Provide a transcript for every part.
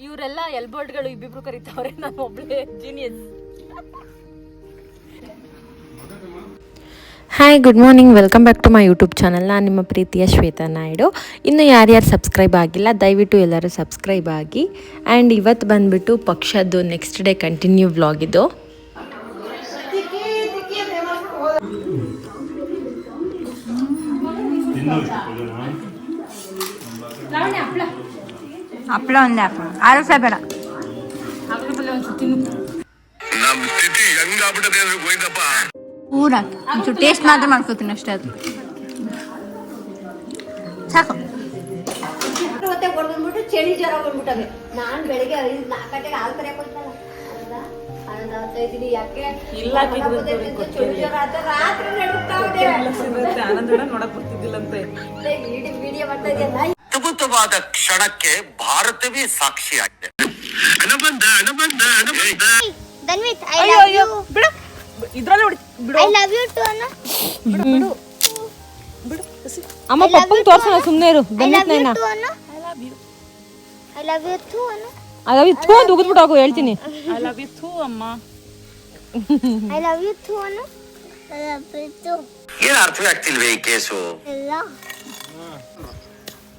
ಇವರೆಲ್ಲ ಎಲ್ಬೋರ್ಡ್ಗಳು ಇಬ್ಬಿಬ್ರು ಕರೀತಾವ್ರೆ, ನಾನು ಒಬ್ಳೆ genius. Hi, good morning, welcome back to my YouTube channel. ನಾನು ನಿಮ್ಮ ಪ್ರೀತಿಯ ಶ್ವೇತಾ ನಾಯ್ಡು. ಇನ್ನು ಯಾರ್ಯಾರು ಸಬ್ಸ್ಕ್ರೈಬ್ ಆಗಿಲ್ಲ ದಯವಿಟ್ಟು ಎಲ್ಲರೂ ಸಬ್ಸ್ಕ್ರೈಬ್ ಆಗಿ. ಆ್ಯಂಡ್ ಇವತ್ತು ಬಂದುಬಿಟ್ಟು ಪಕ್ಷದ್ದು ನೆಕ್ಸ್ಟ್ ಡೇ ಕಂಟಿನ್ಯೂ ವ್ಲಾಗ್ ಇದು. ಹಪ್ಪಳ ಒಂದೇ ಹಾಕೋಣ, ಆರೋಗ್ಯ ಬೇಡ. ಊರ ಒಂಚೂರು ಟೇಸ್ಟ್ ಮಾತ್ರ ಮಾಡ್ಕೋತೀನಿ ಅಷ್ಟೇ, ಅದು ಸಾಕು. ಬಂದ್ಬಿಟ್ಟು ಚಳಿ ಜ್ವರ ಬಂದ್ಬಿಟ್ಟವೆ. ನಾನ್ ಬೆಳಿಗ್ಗೆ 4 ಗಂಟೆಗೆ ಹಾಲು ಕರೆಯಕ್ ಹೋಗ್ತಾನೆ, ಯಾಕೆ ಚಳಿ ಜ್ವರ ಆತ ರಾತ್ರಿ ನೋಡಕ್ ಬರ್ತಿದ್ದಿಲ್ಲಂತೆ. ವಿಡಿಯೋ ಮಾಡ್ತಾ ಇದೆಯಲ್ಲ. ಅದ್ಭುತವಾದ ಕ್ಷಣಕ್ಕೆ ಭಾರತವೇ ಸಾಕ್ಷಿಯಾಗಿದೆ. ಅಮ್ಮ ಪಪ್ಪಂಗೆ ತೋರ್ಸೋಣ, ಸುಮ್ಮನೆ ಇರು. ಐ ಲವ್ ಯು ಥೂ ಅಂತ ಉಗಿದ್ಬಿಟ್ಟು ಹೋಗು, ಹೇಳ್ತೀನಿ. ಐ ಲವ್ ಯು ಥೂ ಅಮ್ಮ. ಐ ಲವ್ ಯು ಥೂ ಅನ್ನು. ಐ ಲವ್ ಯು ಥೂ. ಏನು ಅರ್ಥವೇ ಆಗ್ತಿಲ್ವೇ ಈ ಕೇಸು?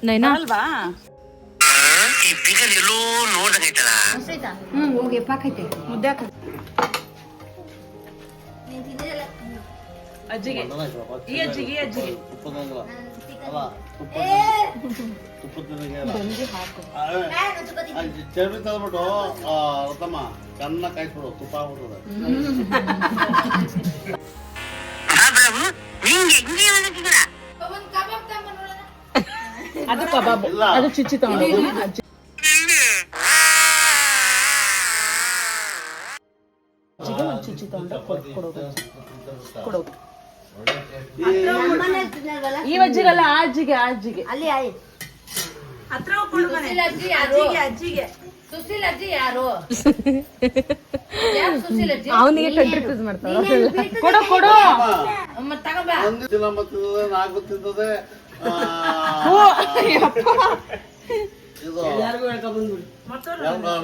ನೈನಾ ಅಲ್ವಾ? ಈ ಪಿಗಲ್ ಎಲ್ಲೋ ನೋಡ್ದಂಗೈತಲ್ಲ. ಹೋಗಿ ಪಾಕೈತೆ ಮುದ್ದೆ ಹಾಕ ಅಜ್ಜಿಗೆ, ಈ ಅಜ್ಜಿಗೆ, ಈ ಅಜ್ಜಿಗೆ ಚರ್ಬಿ ತಂದ್ಬಿಟ್ಟು ರತಮ್ಮ ಚೆನ್ನಾಗಿ ಕಾಯಿಸ್ಬಿಡು, ತುಪ್ಪ ಆಗ್ಬಿಡ್ತದೆ. ಅದು ಕಬಾಬ್, ಅದು ಚಿಚ್ಚಿ ತಗೊಂಡು ಚಿಚ್ಚಿ ತಗೊಂಡು ಕೊಡೋದು. ಈ ಅಜ್ಜಿಗಲ್ಲ, ಆ ಅಜ್ಜಿಗೆ, ಆ ಅಜ್ಜಿಗೆ ಅಲ್ಲಿ ಸುಶೀಲ್ ಅಜ್ಜಿ ಯಾರು? ಅವನಿಗೆ ಕನ್ಫ್ಯೂಸ್ ಮಾಡ್ತಾರೆ. ಕೊಡು ಕೊಡು ತಗೋಬಾ. 1 ದಿನ ಮತ್ತಿದೆ, 4 ತಿಂತದೆ. ಇದು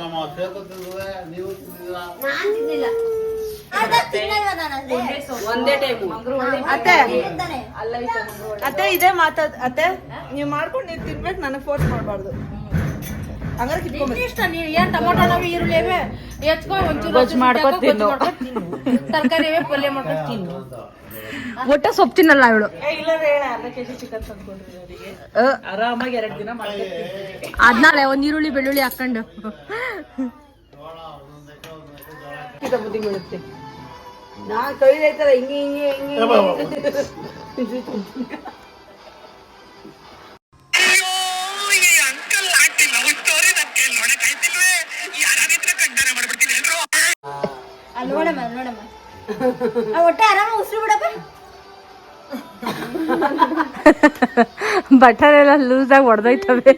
ನಮ್ಮ ಶ್ವೇತ ತಿಂತದೆ, ನೀವು ತಿಂದಿದ್ದೀರಾ? ನಾನ್ ತಿಂದಿಲ್ಲ. ಒಂದೇ ಟೈಮ್. ಅತ್ತೆ ಅತ್ತೆ ಇದೇ ಮಾತಾಡ್ ಅತ್ತೆ, ನೀವ್ ಮಾಡ್ಕೊಂಡು ನೀವ್ ತಿನ್ಬೇಕು, ನನಗೆ ಫೋರ್ಸ್ ಮಾಡಬಾರ್ದು. ಹಂಗಾರೆ ಇಷ್ಟ. ನೀವ್ ಏನ್ ಟೊಮೊಟೊ ನವಿ ಈರುಳ್ಳಿ ಹೆಚ್ಕೊಂಡು ಒಂಚೂರು ಮಾಡ್ಕೊಂಡು ತಿನ್ನು, ತರಕಾರಿ ಪಲ್ಯ ಮಾಡ್ಕೊಂಡು ತಿನ್ನು. ಒಟ್ಟ ಸೊಪ್ಪು ತಿನ್ನಲ್ಲ ಇವಳು. ಅರ್ಧ ಕೆಜಿ ಚಿಕನ್ ತಂದ್ಕೊಂಡ್ರಿ, ಆರಾಮಾಗಿ 2 ದಿನ ಮಾಡ್ಕೊಂಡು ಅದ್ನಾಳೆ ಒಂದ್ ಈರುಳ್ಳಿ ಬೆಳ್ಳುಳ್ಳಿ ಹಾಕೊಂಡು ಬುದ್ಧಿ ಬೀಳುತ್ತೆ. ನಾನ್ ಕೈಲೈತಲ್ಲ ಹಿಂಗೆ ಹಿಂಗೆ ಹಿಂಗೆ ಅಲ್ಲಿ ನೋಡಮ್ಮ, ನೋಡಮ್ಮ ಒಟ್ಟೆ ಆರಾಮ ಉಸಿರು ಬಿಡಪ್ಪ. ಬಟರೆಲ್ಲ ಲೂಸ್ ಆಗಿ ಹೊಡೆದೋಯ್ತವೆ.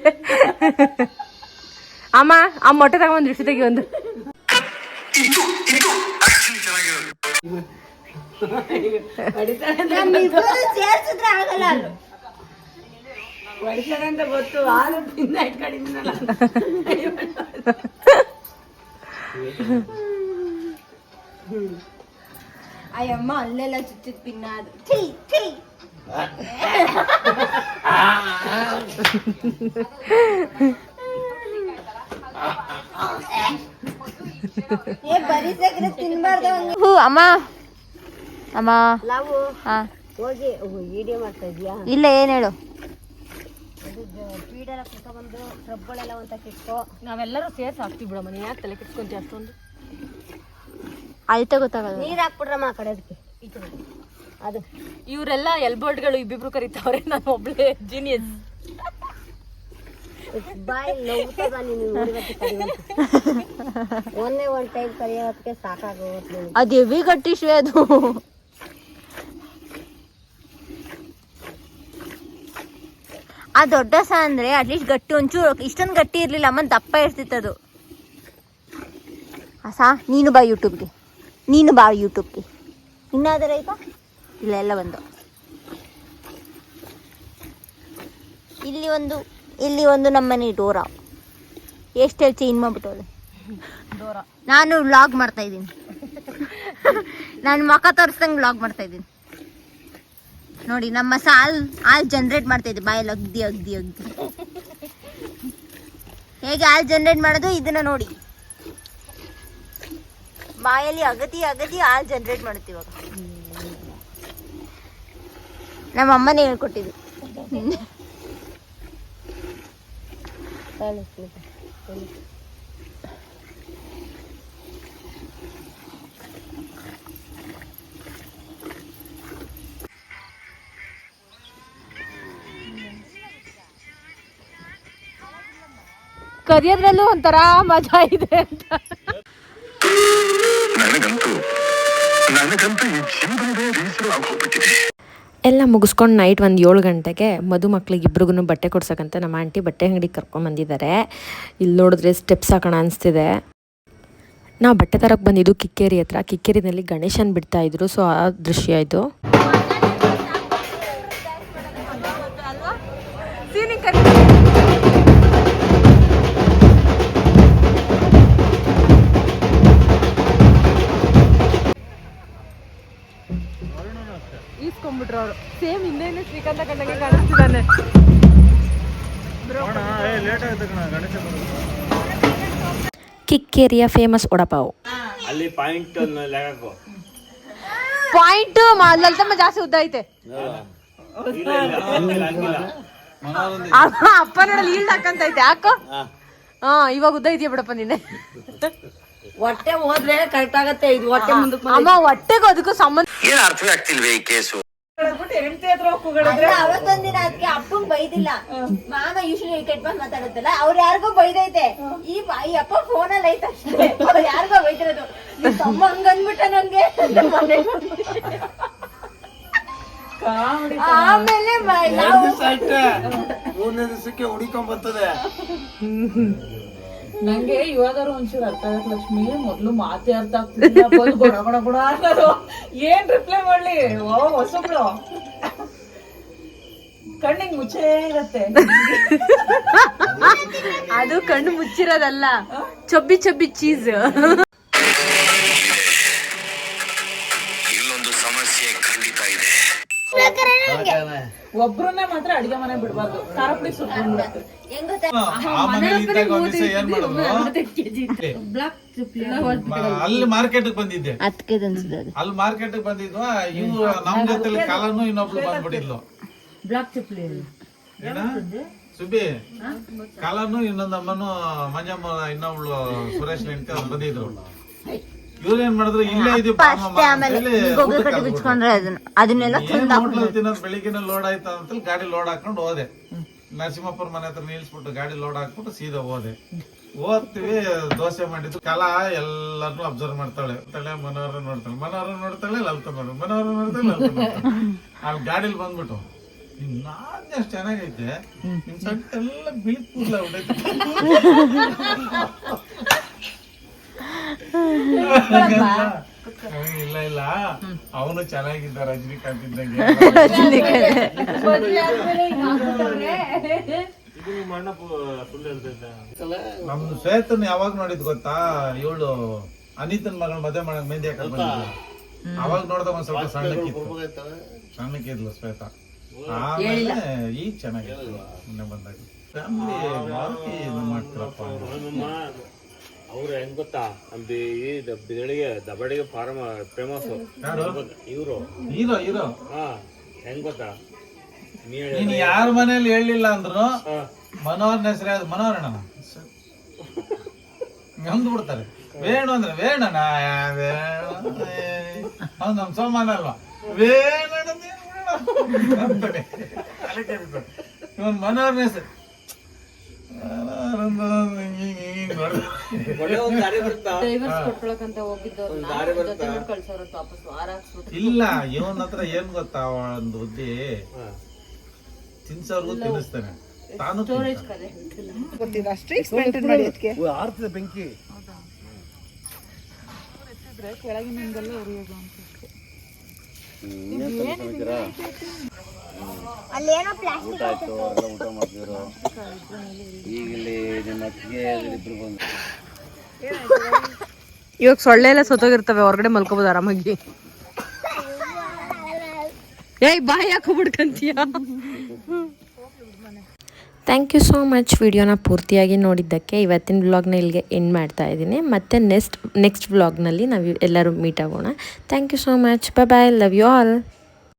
ಅಮ್ಮ ಆ ಮೊಟ್ಟೆ ತಗೊಂಡ್ ದೃಷ್ಟಿ ತೆಗಿ ಒಂದು. ಸೇರ್ಸಿದ್ರೆ ಆಗಲ್ಲ, ಅಲ್ಲ ಹೊಡಿತಾರೆ ಅಂತ ಗೊತ್ತು, ಹಾಲು ತಿಂದ ಇಟ್ಕೊಂಡಿದ್ದೀನಲ್ಲ. ಅಯ್ಯಮ್ಮ ಅಲ್ಲೆಲ್ಲ ಚುಚ್ಚಿದ ಪಿನ್ನ ಅದು. ಛೀ ಛೀ. ಬರೀ ಸಕ್ಕರೆ ತಿನ್ಬಾರ್ದು. ಅಮ್ಮ ಅಮ್ಮ ನಾವು ಹಾ ಹೋಗಿ ವಿಡಿಯೋ ಮಾಡ್ತಾ ಇದ್ಯಾ? ಇಲ್ಲ, ಏನ್ ಹೇಳು. ಫೀಡೆಲ್ಲ ಕುತ್ಕೊಂಡ್ಬಂದು ರಬ್ಬಳೆಲ್ಲ ಅಂತ ಕಿಟ್ಕೋ. ನಾವೆಲ್ಲರೂ ಸೇರ್ಸಿ ಹಾಕ್ತಿವಿ ಬಿಡಮ್ಮ, ನೀನ್ ಯಾಕೆ ತಲೆ ಕೆಡ್ಸ್ಕೊಂತೀಯ ಅಷ್ಟೊಂದು? ಅಳ್ತ ಗೊತ್ತಾಗಲ್ಲ. ನೀರ್ ಹಾಕ್ಬಿಡ್ರಮ್ಮ ಆ ಕಡೆ, ಅದಕ್ಕೆ ಅದು. ಇವರೆಲ್ಲ ಎಲ್ಬೋರ್ಡ್ಗಳು ಇಬ್ಬಿಬ್ರು ಕರೀತಾವ್ರೆ, ನಾನು ಒಬ್ಳೆ ಜೀನಿಯಸ್. ಬಾಯಿ ನೋವುತ್ತದ ನೀನು ಒಂದೇ ಒಂದ್ ಟೈಮ್ ಕರಿಯೋದಕ್ಕೆ ಸಾಕಾಗೋಗುತ್ತೆ. ಅದು ಹೆವಿ ಗಟ್ಟಿ ಶ್ವೇ, ಅದು ಆ ದೊಡ್ಡ ಸ ಅಂದ್ರೆ ಅಟ್ಲೀಸ್ಟ್ ಗಟ್ಟಿ, ಒಂಚೂರು ಇಷ್ಟೊಂದು ಗಟ್ಟಿ ಇರ್ಲಿಲ್ಲ, ಅಮ್ಮ ದಪ್ಪ ಇರ್ತಿತ್ತದು. ಸಾ ನೀನು ಬಾ ಯೂಟ್ಯೂಬ್ಗೆ, ನೀನು ಬಾ ಯೂಟ್ಯೂಬ್ಗೆ. ಇನ್ನಾದರೆ ಆಯ್ತಾ? ಇಲ್ಲ, ಎಲ್ಲ ಬಂದು ಇಲ್ಲಿ ಒಂದು ನಮ್ಮನೆ ಡೋರ. ಎಷ್ಟು ಚೇಂಜ್ ಮಾಡ್ಬಿಟ್ಟವ್ರೆ. ನಾನು ವ್ಲಾಗ್ ಮಾಡ್ತಾ ಇದ್ದೀನಿ. ನಾನು ಮುಖ ತೋರಿಸ್ದಂಗೆ ವ್ಲಾಗ್ ಮಾಡ್ತಾ ಇದ್ದೀನಿ ನೋಡಿ. ನಮ್ಮ ಹಾಲ್ ಜನರೇಟ್ ಮಾಡ್ತಾ ಇದ್ದೆ ಬಾಯಲ್ಲಿ ಅಗ್ದಿ ಅಗ್ದಿ ಅಗ್ದಿ. ಹೇಗೆ ಹಾಲ್ ಜನರೇಟ್ ಮಾಡೋದು ಇದನ್ನ ನೋಡಿ. ಬಾಯಲ್ಲಿ ಅಗದಿ ಅಗದಿ ಹಾಲ್ ಜನರೇಟ್ ಮಾಡುತ್ತೆ ಇವಾಗ. ನಮ್ಮ ಅಮ್ಮನೇ ಹೇಳ್ಕೊಟ್ಟಿದ್ದು. ಕರಿಯೋದ್ರಲ್ಲೂ ಒಂಥರ ಮಜಾ ಇದೆ ಅಂತ. ನನಗಂತೂ ಈ ಜೀವನವೇ ಬೇಸರ ಆಗೋಗ್ಬಿಟ್ಟಿದೆ. ಎಲ್ಲ ಮುಗಿಸ್ಕೊಂಡು ನೈಟ್ ಒಂದು 7 ಗಂಟೆಗೆ ಮದುಮಕ್ಳಿಗೆ ಇಬ್ರಿಗೂ ಬಟ್ಟೆ ಕೊಡ್ಸಕ್ಕಂತ ನಮ್ಮ ಆಂಟಿ ಬಟ್ಟೆ ಅಂಗಡಿಗೆ ಕರ್ಕೊಂಬಂದಿದ್ದಾರೆ. ಇಲ್ಲಿ ನೋಡಿದ್ರೆ ಸ್ಟೆಪ್ಸ್ ಹಾಕೋಣ ಅನಿಸ್ತಿದೆ. ನಾವು ಬಟ್ಟೆ ತರಕ್ಕೆ ಬಂದಿದ್ದು ಕಿಕ್ಕೇರಿ ಹತ್ರ. ಕಿಕ್ಕೇರಿನಲ್ಲಿ ಗಣೇಶನ್ ಬಿಡ್ತಾ ಇದ್ರು, ಸೊ ಆ ದೃಶ್ಯ ಇದು. ಈಸ್ಕೊಂಡ್ಬಿಟ್ರು ಅವರು. ಸೇಮ್ ಹಿಂದೆನೇ ಶ್ರೀಕಾಂತ ಕಂಡಂಗೆ ಕಾಣಿಸ್ತಿದ್ದಾನೆ. ಕಿಕ್ಕೇರಿಯ ಫೇಮಸ್ ವಡಪಾವ್. ಅಲ್ಲಿ ಪಾಯಿಂಟ್ ಲಲಿತಮ್ಮ ಜಾಸ್ತಿ ಉದ್ದ ಐತೆ. ಅಪ್ಪ ನೋಡಲ್ಲಿ ಈಲ್ಡ್ ಹಾಕಂತೈತೆ. ಯಾಕೋ ಇವಾಗ ಉದ್ದ ಇದೆಯಾ ಬಿಡಪ್ಪ ನೀನೆ. ಹೊಟ್ಟೆ ಹೋದ್ರೆ ಕರೆಕ್ಟ್ ಆಗತ್ತೆ. ಇದು ಹೊಟ್ಟೆ ಮುಂದಕ್ಕೆ ಅಮ್ಮ ಹೊಟ್ಟೆಗೂ ಅದಕ್ಕೂ ಸಂಬಂಧ ಏನ್ ಅರ್ಥವೇ ಆಗ್ತಿಲ್ವೇ ಈ ಕೇಸು? ಅವತ್ತೊಂದಿನ ಅದಕ್ಕೆ ಅಪ್ಪಂಗ್ ಬೈದಿಲ್ಲ. ಮಾಮ ಯೂಶಲಿ ಕೆಟ್ಟ ಬಂದ್ ಮಾತಾಡುತ್ತಲ್ಲ, ಅವ್ರು ಯಾರಿಗೋ ಬೈದೈತೆ. ಈ ಅಪ್ಪ ಫೋನಲ್ಲಿ ಐತೆ ಅಷ್ಟೇ. ಯಾರಿಗೋ ಬೈದಿರೋದು. ತಮ್ಮ ಹಂಗಂದ್ಬಿಟ್ಟ ನಂಗೆ. ಆಮೇಲೆ ಮೂರನೇ ದಿವಸಕ್ಕೆ ಹುಡಿಕೊಂಡ್ ಬರ್ತದೆ. ನಂಗೆ ಇವಾಗಾರು ಒಂಚೂರು ಅರ್ಥ ಆಗತ್ತೆ ಲಕ್ಷ್ಮಿ. ಮೊದ್ಲು ಮಾತೇ ಅರ್ಥ ಆಗ್ತಿಲ್ಲ. ಬಂದು ಗೊಡ ಗೊಡ ಗೊಡ ಅನ್ನೋದು. ಏನ್ ರಿಪ್ಲೈ ಮಾಡ್ಲಿ? ಹೊಸಬ್ಳು ಕಣ್ಣಿಗೆ ಮುಚ್ಚೇ ಇರತ್ತೆ. ಅದು ಕಣ್ಣು ಮುಚ್ಚಿರೋದಲ್ಲ, ಚಬ್ಬಿ ಚಬ್ಬಿ ಚೀಸ್. ಇಲ್ಲೊಂದು ಸಮಸ್ಯೆ ಖಂಡಿತ ಇದೆ. ಒಬ್ರನ್ನ ಮಾತ್ರ ಅಡಿಗೆ ಮನೆ ಬಿಡ್ಬಾರ್ದು. ಖಾರ ಪುಡಿ ಸುಟ್ಕೊಂಡ್ಬಿಡುತ್ತೆ. ಅಲ್ಲಿ ಮಾರ್ಕೆಟ್ ಬಂದಿದ್ದೆ. ಅದಕ್ಕೆ ಅಲ್ಲಿ ಮಾರ್ಕೆಟ್ ಬಂದಿದ್ವಾ ಇವ್ರು ನಮ್ ಜೊತೆ ಕಾಲನು ಇನ್ನೊಬ್ಳು ಬಂದ್ಬಿಟ್ಟಿದ್ಲು. ಬ್ಲಾಕ್ ಚಪ್ಲಿ ಏನ ಸುಬ್ಬಿ ಕಾಲನು ಇನ್ನೊಂದಮ್ಮನು ಮಂಜಮ್ಮ ಇನ್ನೊಬ್ಳು ಸುರೇಶ್ ಹೆಂಡತಿ ಅವ್ರು ಬಂದಿದ್ರು. ಇವ್ರು ಏನ್ ಮಾಡಿದ್ರು ಇಲ್ಲೇ ಅದನ್ನೆಲ್ಲ ತಿನ್ನೋದು ಬೆಳಿಗ್ಗೆ ಲೋಡ್ ಆಯ್ತಾ ಅಂತ ಗಾಡಿ ಲೋಡ್ ಹಾಕೊಂಡು ಹೋದೆ. ನರಸಿಂಹಪ್ಪರ ಮನೆ ಹತ್ರ ನಿಲ್ಸ್ಬಿಟ್ಟು ಗಾಡಿ ಲೋಡ್ ಹಾಕ್ಬಿಟ್ಟು ಸೀದಾ ಹೋದೆ. ಓದ್ತೀವಿ ದೋಸೆ ಮಾಡಿದ್ದು. ಕಲಾ ಎಲ್ಲಾರ್ನು ಅಬ್ಸರ್ವ್ ಮಾಡ್ತಾಳೆ. ಮನೋಹರ ನೋಡ್ತಾಳೆ, ಮನೋಹರ ನೋಡ್ತಾಳೆ, ಲಲಿತ ಮನೋಹರ ನೋಡ್ತಾಳೆ, ಲಲಿತ ನೋಡ್ತಾಳೆ. ಅಲ್ಲಿ ಗಾಡಿಲಿ ಬಂದ್ಬಿಟ್ಟು ನಾನ್ ಎಷ್ಟು ಚೆನ್ನಾಗೈತೆ ನಿಮ್ ಸಣ್ಣ ಎಲ್ಲ ಬಿಳಿ ಕೂದಲ ಹೊಡೈತೆ. ಇಲ್ಲ ಇಲ್ಲ ಅವನು ಚೆನ್ನಾಗಿದ್ದ ರಜನಿಕಾಂತ್ ಇದ್ದಂಗೆ. ನಮ್ ಶ್ವೇತನ್ ಯಾವಾಗ ನೋಡಿದ್ ಗೊತ್ತಾ? ಇವಳು ಅನಿತನ್ ಮಗಳ ಮದುವೆ ಮಾಡಕ್ ಮೆಹಂದಿ ಹಾಕಕ್ ಬಂದಿದ್ಲು. ಅವಾಗ ನೋಡ್ದಾಗ ಒಂದ್ ಸ್ವಲ್ಪ ಸಣ್ಣಕ್ಕಿದ್ಲು ಶ್ವೇತ. ಆಮೇಲೆ ಈಗ ಚೆನ್ನಾಗಿತ್ತು. ಮೊನ್ನೆ ಬಂದಾಗ ಫ್ಯಾಮಿಲಿ ಮಾಡ್ತಾರಪ್ಪ. ಅವ್ರು ಹೆಂಗ್ ಗೊತ್ತಾ? ಬೆಳಿಗ್ಗೆ ದಬಡಿಗೆ ಫೇಮಸ್ ಇವ್ರು ಹೀರೋ ಹೀರೋ. ಹೆಂಗ್ ಗೊತ್ತಾ? ನೀನ್ ಯಾರ ಮನೇಲಿ ಹೇಳಿಲ್ಲ ಅಂದ್ರು ಮನೋಹರ್ನ ಹೆಸರೇ ಅದು ಮನೋಹರಣ್ಣ ಹೊಂದ್ ಬಿಡ್ತಾರೆ. ವೇಣು ಅಂದ್ರೆ ವೇಣನ ಅವ್ನು ನಮ್ ಸೋಮಾನ ಅಲ್ವಾ? ವೇಣಣ್ಣ ಇವನ್ ಮನೋಹರ್ನ ಹೆಸರು ಇಲ್ಲ. ಇವನ್ ಹತ್ರ ಏನ್ ಗೊತ್ತಾ? ಒಂದು ಬುದ್ಧಿ ತಿನ್ಸೋರ್ಗು ತಿನ್ನಿಸ್ತಾನೆ, ತಾನು ಆರ್ತದೆ ಬೆಂಕಿ. ಅಲ್ಲೇನೋ ಪ್ಲಾಸ್ಟಿಕ್ ಊಟ ಆಯ್ತು ಅವರೆಲ್ಲ ಊಟ ಮಾಡಿದ್ರು. ಈಗ ಇಲ್ಲಿ ನಿಮ್ಮ ಅತ್ತಿಗೆ ಇಬ್ರು ಬಂದು ಇವಾಗ ಸೊಳ್ಳೆ ಎಲ್ಲ ಸತ್ತೋಗಿರ್ತವೆ, ಹೊರಗಡೆ ಮಲ್ಕೋಬೋದು ಆರಾಮಾಗಿ. ಏಯ್ ಬಾಯ್ ಯಾಕೋ ಬಿಡ್ಕಂತೀಯ. ಥ್ಯಾಂಕ್ ಯು ಸೋ ಮಚ್ ವಿಡಿಯೋನ ಪೂರ್ತಿಯಾಗಿ ನೋಡಿದ್ದಕ್ಕೆ. ಇವತ್ತಿನ ವ್ಲಾಗ್ನ ಇಲ್ಲಿಗೆ ಎಂಡ್ ಮಾಡ್ತಾ ಇದ್ದೀನಿ. ಮತ್ತೆ ನೆಕ್ಸ್ಟ್ ವ್ಲಾಗ್ನಲ್ಲಿ ನಾವು ಎಲ್ಲರೂ ಮೀಟ್ ಆಗೋಣ. Thank you so much. Bye bye. Love you all.